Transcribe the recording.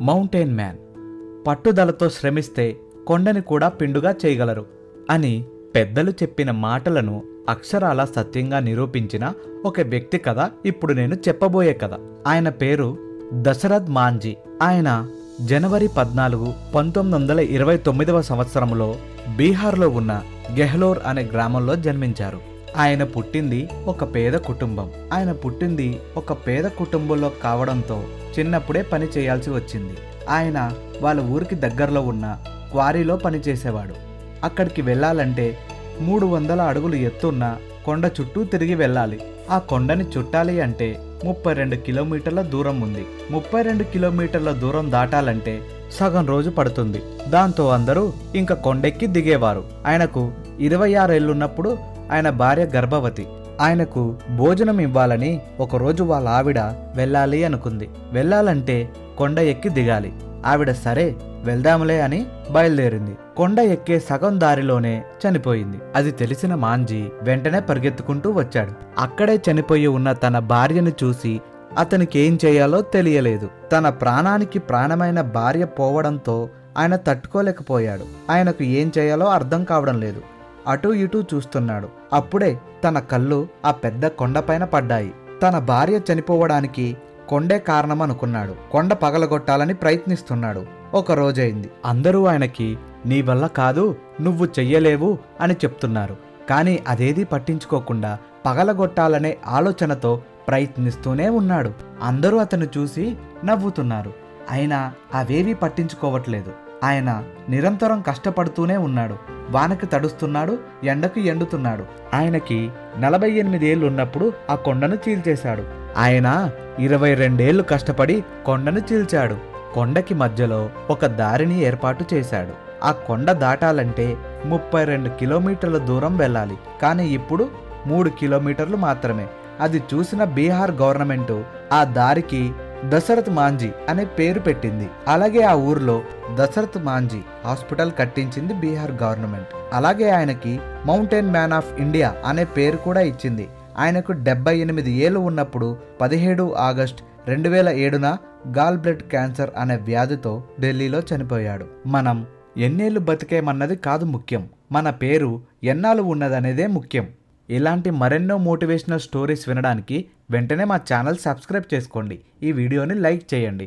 Mountain man పట్టుదలతో శ్రమిస్తే కొండని కూడా పిండుగా చేయగలరు అని పెద్దలు చెప్పిన మాటలను అక్షరాల సత్యంగా నిరూపించిన ఒక వ్యక్తి కథ ఇప్పుడు నేను చెప్పబోయే కథ. ఆయన పేరు దశరథ్ మాంజీ. ఆయన జనవరి 14, 1929 సంవత్సరంలో బీహార్లో ఉన్న గెహ్లోర్ అనే గ్రామంలో జన్మించారు. ఆయన పుట్టింది ఒక పేద కుటుంబంలో కావడంతో చిన్నప్పుడే పని చేయాల్సి వచ్చింది. ఆయన వాళ్ళ ఊరికి దగ్గరలో ఉన్న క్వారీలో పనిచేసేవాడు. అక్కడికి వెళ్ళాలంటే 300 అడుగులు ఎత్తున్న కొండ చుట్టూ తిరిగి వెళ్ళాలి. ఆ కొండని చుట్టాలి అంటే 32 కిలోమీటర్ల దూరం ఉంది. 32 కిలోమీటర్ల దూరం దాటాలంటే సగం రోజు పడుతుంది. దాంతో అందరూ ఇంకా కొండెక్కి దిగేవారు. ఆయనకు 26 ఏళ్లున్నప్పుడు ఆయన భార్య గర్భవతి. ఆయనకు భోజనం ఇవ్వాలని ఒకరోజు వాళ్ళ ఆవిడ వెళ్ళాలి అనుకుంది. వెళ్ళాలంటే కొండ ఎక్కి దిగాలి. ఆవిడ సరే వెళ్దాంలే అని బయలుదేరింది. కొండ ఎక్కే సగం దారిలోనే చనిపోయింది. అది తెలిసిన మాంజీ వెంటనే పరిగెత్తుకుంటూ వచ్చాడు. అక్కడే చనిపోయి ఉన్న తన భార్యను చూసి అతనికి ఏం చేయాలో తెలియలేదు. తన ప్రాణానికి ప్రాణమైన భార్య పోవడంతో ఆయన తట్టుకోలేకపోయాడు. ఆయనకు ఏం చేయాలో అర్థం కావడం లేదు. అటూ ఇటూ చూస్తున్నాడు. అప్పుడే తన కళ్ళు ఆ పెద్ద కొండపైన పడ్డాయి. తన భార్య చనిపోవడానికి కొండే కారణం అనుకున్నాడు. కొండ పగలగొట్టాలని ప్రయత్నిస్తున్నాడు. ఒక రోజైంది. అందరూ ఆయనకి నీ వల్ల కాదు, నువ్వు చెయ్యలేవు అని చెప్తున్నారు. కానీ అదేదీ పట్టించుకోకుండా పగలగొట్టాలనే ఆలోచనతో ప్రయత్నిస్తూనే ఉన్నాడు. అందరూ అతను చూసి నవ్వుతున్నారు. అయినా అవేవీ పట్టించుకోవట్లేదు. ఆయన నిరంతరం కష్టపడుతూనే ఉన్నాడు. వానకి తడుస్తున్నాడు, ఎండకు ఎండుతున్నాడు. ఆయనకి 48 ఏళ్ళు ఉన్నప్పుడు ఆ కొండను చీల్చేశాడు. ఆయన 22 ఏళ్లు కష్టపడి కొండను చీల్చాడు. కొండకి మధ్యలో ఒక దారిని ఏర్పాటు చేశాడు. ఆ కొండ దాటాలంటే 32 కిలోమీటర్ల దూరం వెళ్ళాలి. కానీ ఇప్పుడు 3 కిలోమీటర్లు మాత్రమే. అది చూసిన బీహార్ గవర్నమెంట్ ఆ దారికి దశరథ్ మాంజీ అనే పేరు పెట్టింది. అలాగే ఆ ఊర్లో దశరథ్ మాంజీ హాస్పిటల్ కట్టించింది బీహార్ గవర్నమెంట్. అలాగే ఆయనకి మౌంటైన్ మ్యాన్ ఆఫ్ ఇండియా అనే పేరు కూడా ఇచ్చింది. ఆయనకు 78 ఏళ్ళు ఉన్నప్పుడు 17 ఆగస్టు 2007న గాల్ బ్లడ్ క్యాన్సర్ అనే వ్యాధితో ఢిల్లీలో చనిపోయాడు. మనం ఎన్నేళ్ళు బతికేమన్నది కాదు ముఖ్యం, మన పేరు ఎన్నాళ్ళు ఉన్నదనేదే ముఖ్యం. ఇలాంటి మరెన్నో మోటివేషనల్ స్టోరీస్ వినడానికి వెంటనే మా ఛానల్ సబ్స్క్రైబ్ చేసుకోండి. ఈ వీడియోని లైక్ చేయండి.